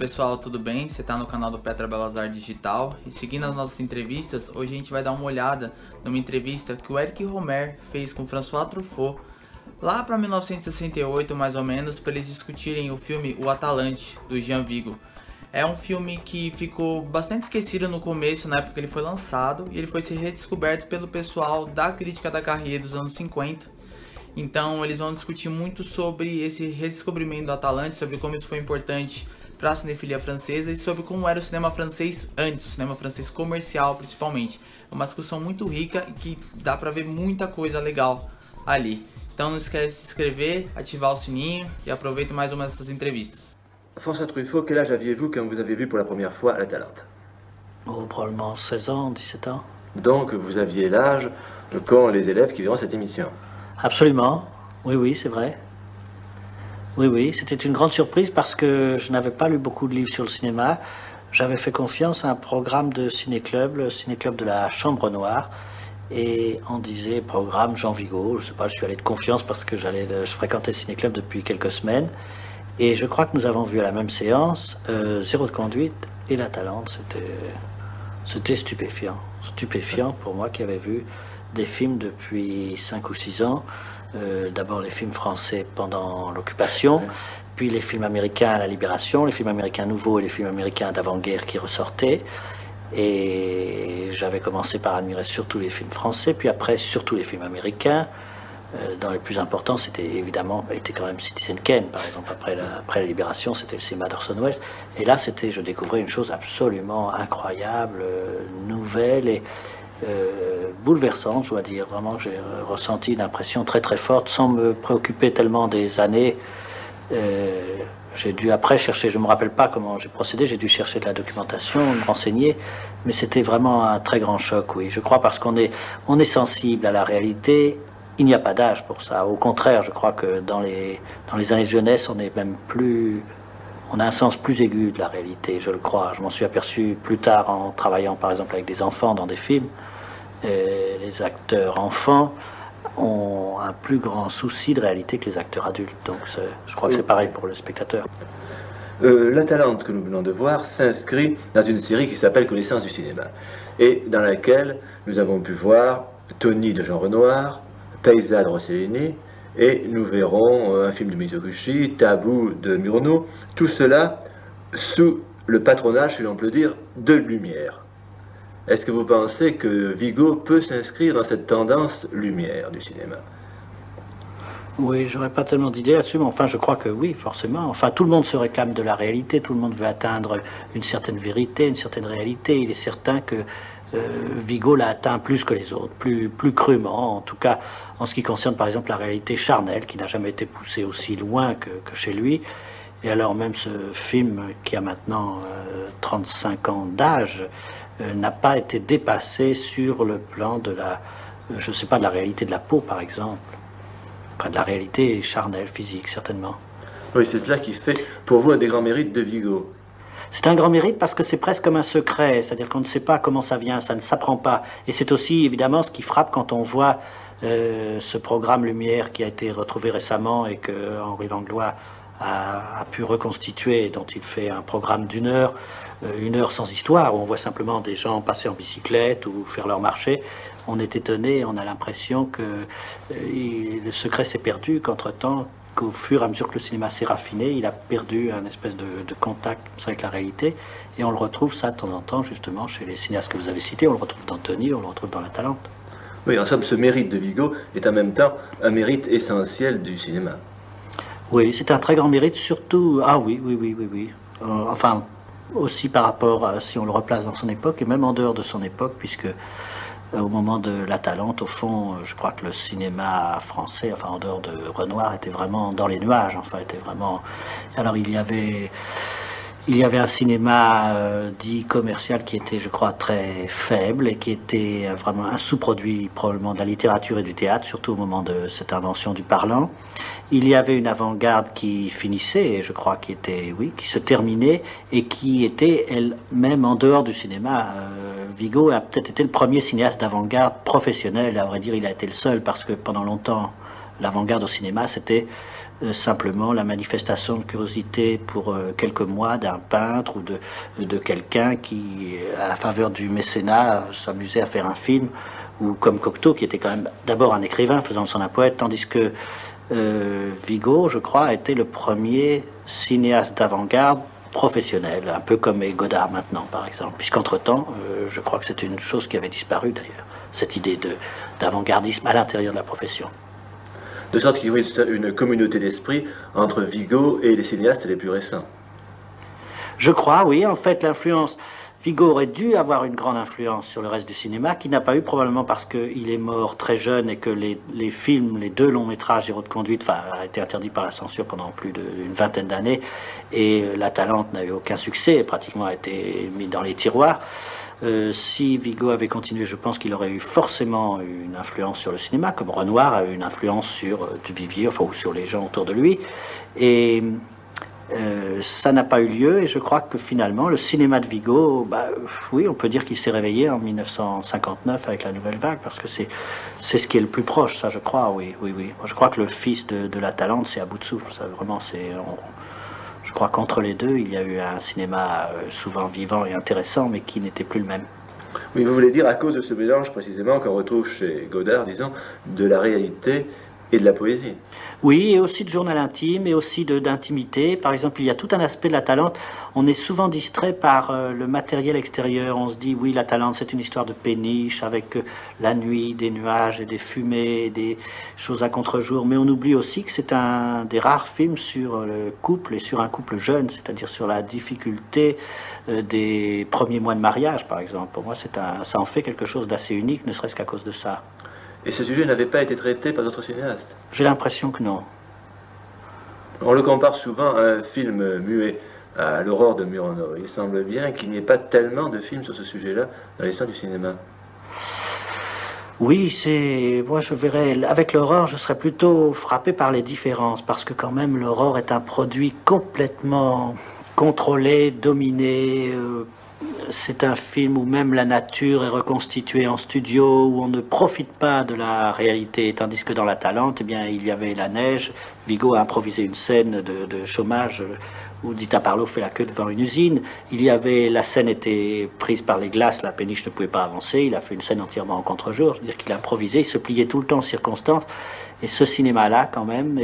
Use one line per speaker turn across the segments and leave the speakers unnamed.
pessoal, tudo bem? Você está no canal do Petra Belas Artes Digital e seguindo as nossas entrevistas, hoje a gente vai dar uma olhada numa entrevista que o Eric Rohmer fez com François Truffaut lá para 1968 mais ou menos, para eles discutirem o filme O Atalante, do Jean Vigo. É um filme que ficou bastante esquecido no começo, na época que ele foi lançado, e ele foi ser redescoberto pelo pessoal da crítica da carreira dos anos 50. Então eles vão discutir muito sobre esse redescobrimento do Atalante, sobre como isso foi importante para a cinefilia francesa e sobre como era o cinema francês antes, o cinema francês comercial principalmente. É uma discussão muito rica e que dá para ver muita coisa legal ali. Então não esquece de se inscrever, ativar o sininho e aproveita mais uma dessas entrevistas.
François Truffaut, quel âge aviez-vous quand vous avez vu pour la première fois l'Atalante?
Oh, probablement 16 ans, 17 ans.
Donc vous aviez l'âge qu'ont les élèves qui verront cette émission.
Absolument, oui, c'est vrai. Oui, c'était une grande surprise parce que je n'avais pas lu beaucoup de livres sur le cinéma. J'avais fait confiance à un programme de ciné-club, le ciné-club de la Chambre Noire. Et on disait programme Jean Vigo, je sais pas, je suis allé de confiance parce que je fréquentais le ciné-club depuis quelques semaines. Et je crois que nous avons vu à la même séance Zéro de conduite et l'Atalante. C'était stupéfiant pour moi qui avais vu des films depuis 5 ou 6 ans. D'abord les films français pendant l'occupation, puis les films américains à la Libération, les films américains nouveaux et les films américains d'avant-guerre qui ressortaient. Et j'avais commencé par admirer surtout les films français, puis après surtout les films américains. Dans les plus importants, était quand même Citizen Kane, par exemple. Après la Libération, c'était le cinéma d'Orson Welles. Et là, je découvrais une chose absolument incroyable, nouvelle et bouleversante, je dois dire. Vraiment, j'ai ressenti une impression très très forte, sans me préoccuper tellement des années. J'ai dû après chercher, je ne me rappelle pas comment j'ai procédé, j'ai dû chercher de la documentation, me renseigner, mais c'était vraiment un très grand choc, oui. Je crois parce qu'on est sensible à la réalité. Il n'y a pas d'âge pour ça. Au contraire, je crois que dans les années de jeunesse, on a un sens plus aigu de la réalité, je le crois. Je m'en suis aperçu plus tard en travaillant par exemple avec des enfants dans des films. Les acteurs enfants ont un plus grand souci de réalité que les acteurs adultes. Donc je crois que c'est pareil pour le spectateur.
L'Atalante que nous venons de voir s'inscrit dans une série qui s'appelle Connaissance du cinéma et dans laquelle nous avons pu voir Tony de Jean Renoir, Paisa de Rossellini, et nous verrons un film de Mizoguchi, Tabou de Murnau, tout cela sous le patronage, si l'on peut dire, de Lumière. Est-ce que vous pensez que Vigo peut s'inscrire dans cette tendance Lumière du cinéma?
Oui, j'aurais pas tellement d'idées là-dessus, mais enfin je crois que oui, forcément. Enfin tout le monde se réclame de la réalité, tout le monde veut atteindre une certaine vérité, une certaine réalité. Il est certain que Vigo l'a atteint plus que les autres, plus crûment, en tout cas en ce qui concerne par exemple la réalité charnelle, qui n'a jamais été poussée aussi loin que chez lui. Et alors même ce film, qui a maintenant 35 ans d'âge, n'a pas été dépassé sur le plan de je sais pas, de la réalité de la peau par exemple. Enfin de la réalité charnelle, physique certainement.
Oui, c'est cela qui fait pour vous un des grands mérites de Vigo.
C'est un grand mérite parce que c'est presque comme un secret, c'est-à-dire qu'on ne sait pas comment ça vient, ça ne s'apprend pas. Et c'est aussi évidemment ce qui frappe quand on voit ce programme Lumière qui a été retrouvé récemment et que Henri Langlois a pu reconstituer, dont il fait un programme d'une heure, une heure sans histoire, où on voit simplement des gens passer en bicyclette ou faire leur marché. On est étonné, on a l'impression que le secret s'est perdu, qu'entre-temps, qu'au fur et à mesure que le cinéma s'est raffiné, il a perdu un espèce de contact avec la réalité. Et on le retrouve ça de temps en temps, justement, chez les cinéastes que vous avez cités. On le retrouve dans Tony, on le retrouve dans l'Atalante.
Oui, en somme, ce mérite de Vigo est en même temps un mérite essentiel du cinéma.
Oui, c'est un très grand mérite, surtout... Ah oui. Enfin, aussi par rapport à si on le replace dans son époque, et même en dehors de son époque, puisque au moment de l'Atalante, au fond, je crois que le cinéma français, enfin en dehors de Renoir, était vraiment dans les nuages, enfin était vraiment... Alors il y avait un cinéma dit commercial qui était, je crois, très faible et qui était vraiment un sous-produit probablement de la littérature et du théâtre, surtout au moment de cette invention du parlant. Il y avait une avant-garde qui finissait, je crois, qui se terminait et qui était elle-même en dehors du cinéma. Vigo a peut-être été le premier cinéaste d'avant-garde professionnel, à vrai dire, il a été le seul parce que pendant longtemps, L'avant-garde au cinéma, c'était simplement la manifestation de curiosité pour quelques mois d'un peintre ou de quelqu'un qui, à la faveur du mécénat, s'amusait à faire un film, ou comme Cocteau, qui était quand même d'abord un écrivain faisant de son un poète, tandis que Vigo, je crois, a été le premier cinéaste d'avant-garde professionnel, un peu comme Godard maintenant, par exemple, puisqu'entre-temps, je crois que c'est une chose qui avait disparu d'ailleurs, cette idée d'avant-gardisme à l'intérieur de la profession.
De sorte qu'il y aurait une communauté d'esprit entre Vigo et les cinéastes les plus récents.
Je crois, oui. En fait, l'influence... Vigo aurait dû avoir une grande influence sur le reste du cinéma, qu'il n'a pas eu probablement parce qu'il est mort très jeune et que les films, les 2 longs métrages d'Héros de conduite, a été interdit par la censure pendant plus d'une vingtaine d'années, et La Talente n'a eu aucun succès, et pratiquement a été mis dans les tiroirs. Si Vigo avait continué, je pense qu'il aurait eu forcément une influence sur le cinéma, comme Renoir a eu une influence sur Duvivier, enfin, ou sur les gens autour de lui. Et ça n'a pas eu lieu, et je crois que finalement, le cinéma de Vigo, oui, on peut dire qu'il s'est réveillé en 1959 avec la Nouvelle Vague, parce que c'est ce qui est le plus proche, ça, je crois, oui. Moi, je crois que le fils de La Talente, c'est à bout de souffle, ça, vraiment, je crois qu'entre les deux, il y a eu un cinéma souvent vivant et intéressant, mais qui n'était plus le même.
Oui, vous voulez dire à cause de ce mélange précisément qu'on retrouve chez Godard, disons, de la réalité et de la poésie.
Oui, et aussi de journal intime, et aussi d'intimité. Par exemple, il y a tout un aspect de La Talente. On est souvent distrait par le matériel extérieur. On se dit, oui, La Talente, c'est une histoire de péniche, avec la nuit, des nuages et des fumées, des choses à contre-jour. Mais on oublie aussi que c'est un des rares films sur le couple, et sur un couple jeune, c'est-à-dire sur la difficulté des premiers mois de mariage, par exemple. Pour moi, ça en fait quelque chose d'assez unique, ne serait-ce qu'à cause de ça.
Et ce sujet n'avait pas été traité par d'autres cinéastes?
J'ai l'impression que non.
On le compare souvent à un film muet, à L'Aurore de Murnau. Il semble bien qu'il n'y ait pas tellement de films sur ce sujet-là dans l'histoire du cinéma.
Oui, moi je verrais, avec l'Aurore, je serais plutôt frappé par les différences, parce que quand même l'Aurore est un produit complètement contrôlé, dominé. C'est un film où même la nature est reconstituée en studio, où on ne profite pas de la réalité, tandis que dans La Talente, eh bien, il y avait la neige. Vigo a improvisé une scène de chômage où Dita Parlo fait la queue devant une usine. La scène était prise par les glaces, la péniche ne pouvait pas avancer. Il a fait une scène entièrement en contre-jour, c'est-à-dire qu'il a improvisé, il se pliait tout le temps en circonstances. Et ce cinéma-là, quand même,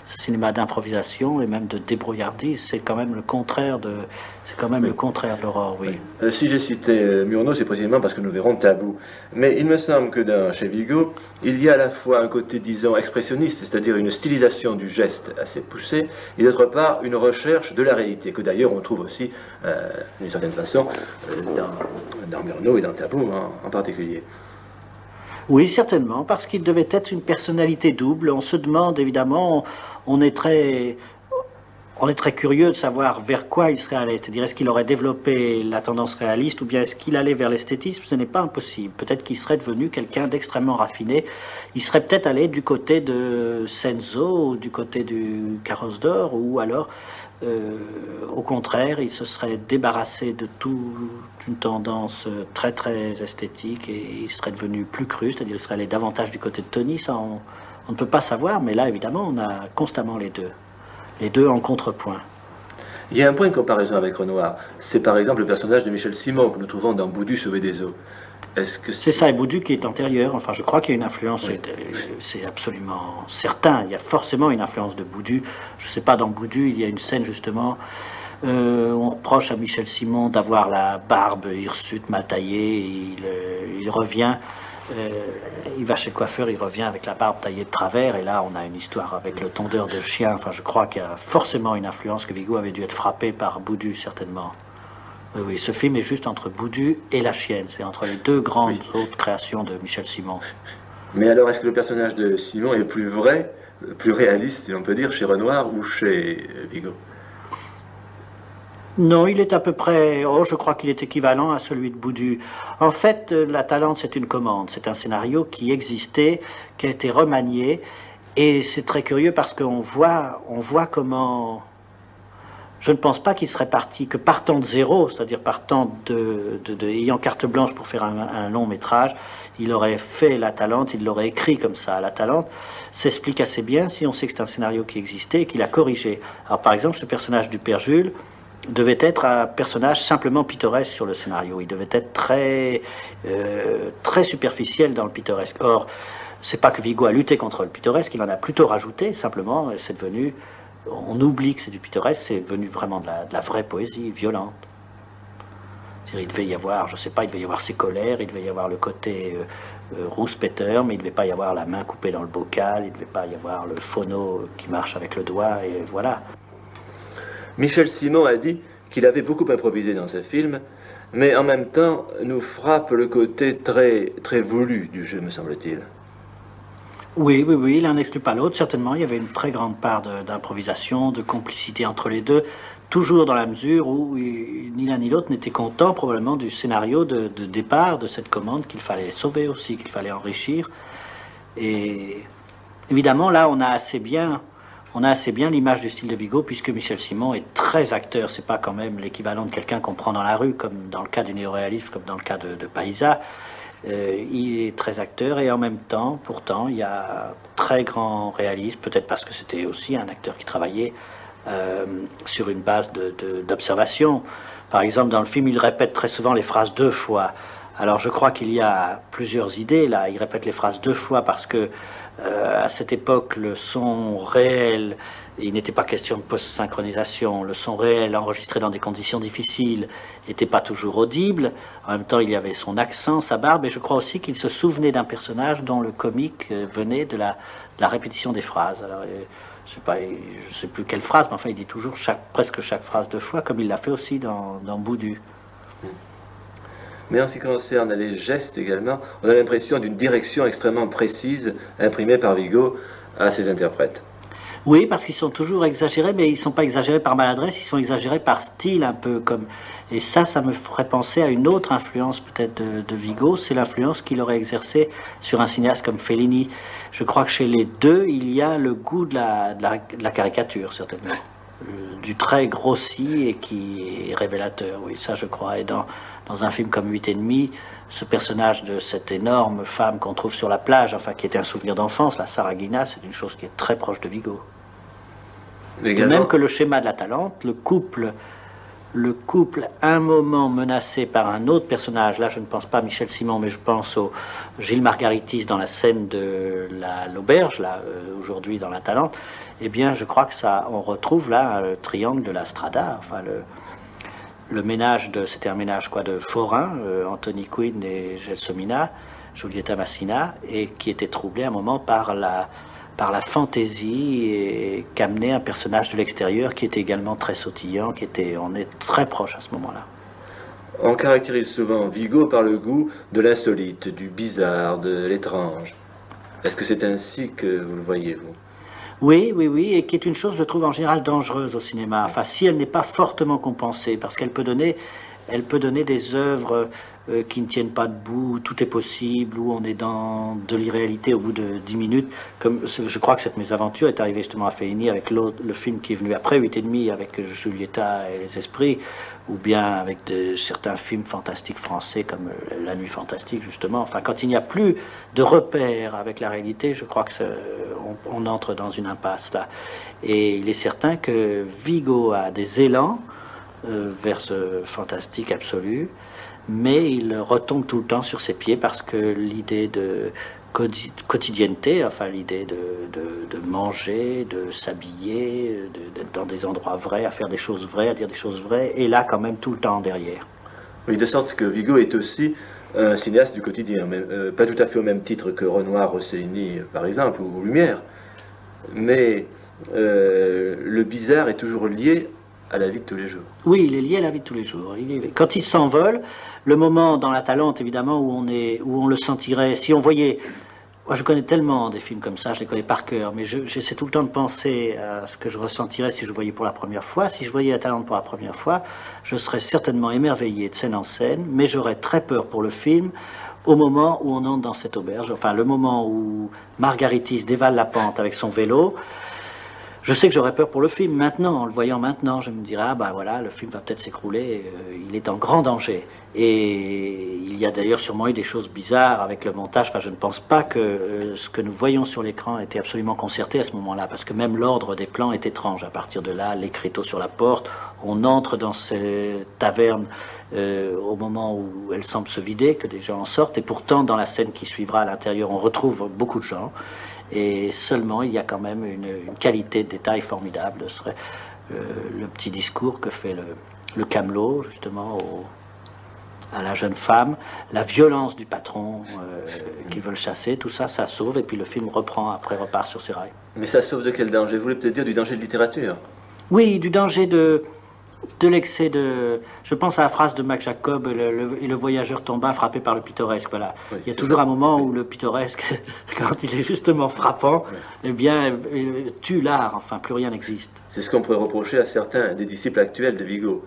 ce cinéma d'improvisation et même de débrouillardise, c'est quand même le contraire de l'Aurore, oui.
Si j'ai cité Murnau, c'est précisément parce que nous verrons Tabou. Mais il me semble que chez Vigo, il y a à la fois un côté, disons, expressionniste, c'est-à-dire une stylisation du geste assez poussée, et d'autre part, une recherche de la réalité, que d'ailleurs on trouve aussi, d'une certaine façon, dans Murnau et dans Tabou en particulier.
Oui, certainement, parce qu'il devait être une personnalité double. On se demande, évidemment, on est très curieux de savoir vers quoi il serait allé. C'est-à-dire, est-ce qu'il aurait développé la tendance réaliste ou bien est-ce qu'il allait vers l'esthétisme? Ce n'est pas impossible. Peut-être qu'il serait devenu quelqu'un d'extrêmement raffiné. Il serait peut-être allé du côté de Senzo, ou du côté du Carrosse d'Or, ou alors, au contraire, il se serait débarrassé de toute une tendance très très esthétique et il serait devenu plus cru, c'est-à-dire il serait allé davantage du côté de Tony. Ça, on ne peut pas savoir, mais là, évidemment, on a constamment les deux en contrepoint.
Il y a un point de comparaison avec Renoir. C'est par exemple le personnage de Michel Simon que nous trouvons dans Boudu sauvé des eaux.
C'est ça, et Boudu qui est antérieur. Enfin, je crois qu'il y a une influence, oui. C'est absolument certain. Il y a forcément une influence de Boudu. Je ne sais pas, dans Boudu, il y a une scène justement où on reproche à Michel Simon d'avoir la barbe hirsute mal taillée. Il revient, il va chez le coiffeur, il revient avec la barbe taillée de travers. Et là, on a une histoire avec le tondeur de chien. Enfin, je crois qu'il y a forcément une influence, que Vigo avait dû être frappé par Boudu, certainement. Oui, ce film est juste entre Boudu et La Chienne. C'est entre les deux grandes autres créations de Michel Simon.
Mais alors, est-ce que le personnage de Simon est plus vrai, plus réaliste, si on peut dire, chez Renoir ou chez Vigo?
Non, il est à peu près... je crois qu'il est équivalent à celui de Boudu. En fait, La Talente, c'est une commande. C'est un scénario qui existait, qui a été remanié. Et c'est très curieux parce qu'on voit comment... Je ne pense pas qu'il serait parti, que partant de zéro, c'est-à-dire partant ayant carte blanche pour faire un long métrage, il aurait fait La Talente, il l'aurait écrit comme ça. La Talente s'explique assez bien si on sait que c'est un scénario qui existait et qu'il a corrigé. Alors par exemple, ce personnage du Père Jules devait être un personnage simplement pittoresque sur le scénario. Il devait être très superficiel dans le pittoresque. Or, c'est pas que Vigo a lutté contre le pittoresque, il en a plutôt rajouté, simplement, c'est devenu... On oublie que c'est du pittoresque, c'est devenu vraiment de la vraie poésie violente. Il devait y avoir, je sais pas, il devait y avoir ses colères, il devait y avoir le côté rouspéteur, mais il ne devait pas y avoir la main coupée dans le bocal, il ne devait pas y avoir le phono qui marche avec le doigt, et voilà.
Michel Simon a dit qu'il avait beaucoup improvisé dans ce film, mais en même temps nous frappe le côté très voulu du jeu, me semble-t-il.
Oui, l'un n'exclut pas l'autre, certainement. Il y avait une très grande part d'improvisation, de complicité entre les deux, toujours dans la mesure où ni l'un ni l'autre n'était content probablement du scénario de départ de cette commande qu'il fallait sauver aussi, qu'il fallait enrichir. Et évidemment, là, on a assez bien l'image du style de Vigo, puisque Michel Simon est très acteur. C'est pas quand même l'équivalent de quelqu'un qu'on prend dans la rue, comme dans le cas du néoréalisme, comme dans le cas de Païssa. Il est très acteur et en même temps, pourtant, il y a très grand réalisme, peut-être parce que c'était aussi un acteur qui travaillait sur une base d'observation. Par exemple, dans le film, il répète très souvent les phrases 2 fois. Alors je crois qu'il y a plusieurs idées là. Il répète les phrases 2 fois parce que à cette époque, le son réel, il n'était pas question de post-synchronisation, le son réel enregistré dans des conditions difficiles n'était pas toujours audible. En même temps, il y avait son accent, sa barbe, et je crois aussi qu'il se souvenait d'un personnage dont le comique venait de la répétition des phrases. Alors, je ne sais plus quelle phrase, mais enfin, il dit toujours presque chaque phrase 2 fois, comme il l'a fait aussi dans Boudu.
Mais en ce qui concerne les gestes également, on a l'impression d'une direction extrêmement précise imprimée par Vigo à ses interprètes.
Oui, parce qu'ils sont toujours exagérés, mais ils ne sont pas exagérés par maladresse, ils sont exagérés par style un peu comme... Et ça me ferait penser à une autre influence peut-être de Vigo, c'est l'influence qu'il aurait exercée sur un cinéaste comme Fellini. Je crois que chez les deux, il y a le goût de la caricature, certainement. Du trait grossi et qui est révélateur, oui, ça je crois. Et dans un film comme 8,5, ce personnage de cette énorme femme qu'on trouve sur la plage, enfin qui était un souvenir d'enfance, la Saragina, c'est une chose qui est très proche de Vigo. De même que le schéma de La Talente, le couple, un moment menacé par un autre personnage, là je ne pense pas à Michel Simon, mais je pense au Gilles Margaritis dans la scène de l'auberge, là, aujourd'hui dans La Talente, eh bien je crois que ça, on retrouve là le triangle de la Strada, enfin le ménage c'était un ménage quoi de forains, Anthony Quinn et Gelsomina, Giulietta Massina, et qui était troublé à un moment par la fantaisie et qu'amenait un personnage de l'extérieur qui était également très sautillant, on est très proche à ce moment-là.
On caractérise souvent Vigo par le goût de l'insolite, du bizarre, de l'étrange. Est-ce que c'est ainsi que vous le voyez, vous ?
Oui, et qui est une chose, je trouve, en général dangereuse au cinéma. Enfin, si elle n'est pas fortement compensée, parce qu'elle peut donner des œuvres qui ne tiennent pas debout, où tout est possible, où on est dans de l'irréalité au bout de 10 minutes. Comme je crois que cette mésaventure est arrivée justement à Fellini avec le film qui est venu après, 8,5, avec Giulietta et les esprits, ou bien avec certains films fantastiques français comme La Nuit fantastique, justement. Enfin, quand il n'y a plus de repères avec la réalité, je crois que on entre dans une impasse là. Et il est certain que Vigo a des élans vers ce fantastique absolu, mais il retombe tout le temps sur ses pieds parce que l'idée de quotidienneté, enfin l'idée de manger, de s'habiller, d'être dans des endroits vrais, à faire des choses vraies, à dire des choses vraies, est là quand même tout le temps derrière.
Oui, de sorte que Vigo est aussi un cinéaste du quotidien, mais, pas tout à fait au même titre que Renoir, Rossellini, par exemple, ou Lumière, mais le bizarre est toujours lié à la vie de tous les jours.
Oui, il est lié à la vie de tous les jours. Quand il s'envole, le moment dans La Talente, évidemment, où on le sentirait, si on voyait... Moi, je connais tellement des films comme ça, je les connais par cœur, mais j'essaie tout le temps de penser à ce que je ressentirais si je voyais pour la première fois. Si je voyais La Talente pour la première fois, je serais certainement émerveillé de scène en scène, mais j'aurais très peur pour le film au moment où on entre dans cette auberge, enfin le moment où Margaritis dévale la pente avec son vélo. Je sais que j'aurais peur pour le film maintenant, en le voyant maintenant, je me dirais, ah ben voilà, le film va peut-être s'écrouler, il est en grand danger. Et il y a d'ailleurs sûrement eu des choses bizarres avec le montage, enfin je ne pense pas que ce que nous voyons sur l'écran était absolument concerté à ce moment-là, parce que même l'ordre des plans est étrange. À partir de là, l'écriteau sur la porte, on entre dans cette taverne au moment où elle semble se vider, que des gens en sortent, et pourtant dans la scène qui suivra à l'intérieur, on retrouve beaucoup de gens. Et seulement, il y a quand même une qualité de détail formidable. Ce serait le petit discours que fait le camelot, justement, à la jeune femme, la violence du patron qui veut le chasser, tout ça, ça sauve, et puis le film reprend, après repart sur ses rails.
Mais ça sauve de quel danger? Vous voulez peut-être dire du danger de littérature?
Oui, du danger de l'excès de... Je pense à la phrase de Mac Jacob, et le voyageur tomba frappé par le pittoresque, voilà.
Oui,
il y a toujours un moment où le pittoresque, quand il est justement frappant, eh bien, tue l'art, enfin, plus rien n'existe.
C'est ce qu'on pourrait reprocher à certains des disciples actuels de Vigo,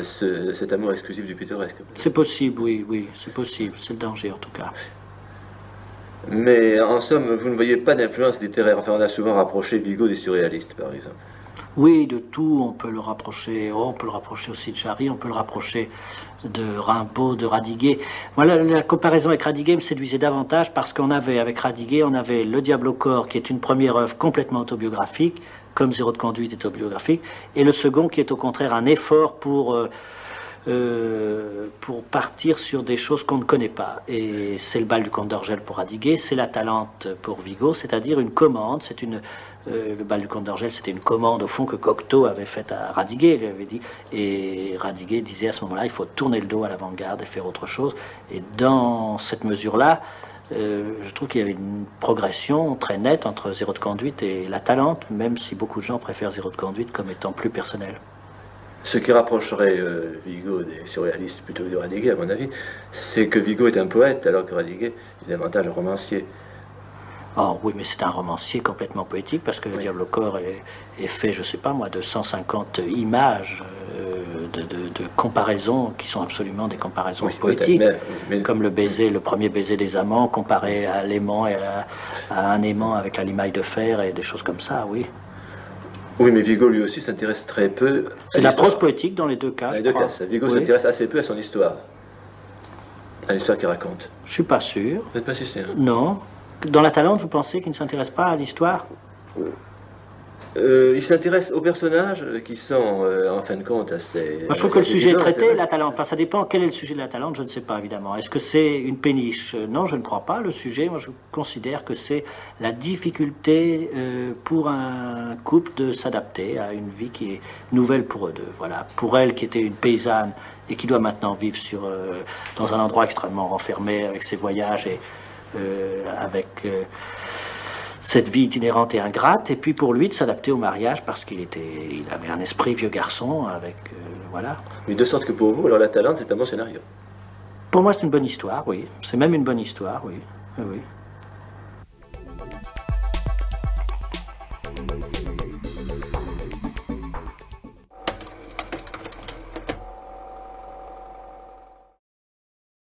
cet amour exclusif du pittoresque.
C'est possible, oui, oui, c'est possible, c'est le danger en tout cas.
Mais en somme, vous ne voyez pas d'influence littéraire. Enfin, on a souvent rapproché Vigo des surréalistes, par exemple.
Oui, de tout, on peut le rapprocher. Oh, on peut le rapprocher aussi de Jarry, on peut le rapprocher de Rimbaud, de Radiguet. Voilà, la comparaison avec Radiguet me séduisait davantage parce qu'on avait, avec Radiguet, on avait Le Diable au corps, qui est une première œuvre complètement autobiographique, comme Zéro de conduite est autobiographique, et le second qui est au contraire un effort pour partir sur des choses qu'on ne connaît pas. Et c'est le bal du comte d'Orgel pour Radiguet, c'est la Talente pour Vigo, c'est-à-dire une commande, c'est une... le bal du comte d'Orgel, c'était une commande au fond que Cocteau avait faite à Radiguet, il lui avait dit, et Radiguet disait à ce moment-là, il faut tourner le dos à l'avant-garde et faire autre chose. Et dans cette mesure-là, je trouve qu'il y avait une progression très nette entre Zéro de conduite et la Talente, même si beaucoup de gens préfèrent Zéro de conduite comme étant plus personnel.
Ce qui rapprocherait Vigo des surréalistes plutôt que de Radiguet, à mon avis, c'est que Vigo est un poète, alors que Radiguet est davantage un romancier.
Oh oui, mais c'est un romancier complètement poétique, parce que Le Diable au corps est fait, je sais pas moi, de 150 images de comparaisons qui sont absolument des comparaisons poétiques. Mais... Comme le premier baiser des amants comparé à l'aimant et à un aimant avec la limaille de fer et des choses comme ça, oui.
Oui, mais Vigo lui aussi s'intéresse très peu.
C'est la prose poétique dans les deux cas.
Dans les deux cas, ça. Vigo s'intéresse assez peu à son histoire, à l'histoire qu'il raconte.
Je suis pas sûr.
Vous n'êtes pas si sûr?
Non. Dans la Talente, vous pensez qu'il ne s'intéresse pas à l'histoire?
Il s'intéresse aux personnages qui sont, en fin de compte, assez...
Moi, je trouve que le sujet est traité, la Talente. Enfin, ça dépend. Quel est le sujet de la Talente? Je ne sais pas, évidemment. Est-ce que c'est une péniche? Non, je ne crois pas. Le sujet, moi, je considère que c'est la difficulté pour un couple de s'adapter à une vie qui est nouvelle pour eux deux. Voilà. Pour elle, qui était une paysanne et qui doit maintenant vivre dans un endroit extrêmement renfermé avec ses voyages et avec cette vie itinérante et ingrate, et puis pour lui de s'adapter au mariage parce il avait un esprit vieux garçon avec voilà.
Mais de sorte que pour vous, alors la Talente, c'est un bon scénario.
Pour moi, c'est une bonne histoire, oui. C'est même une bonne histoire, oui. Oui.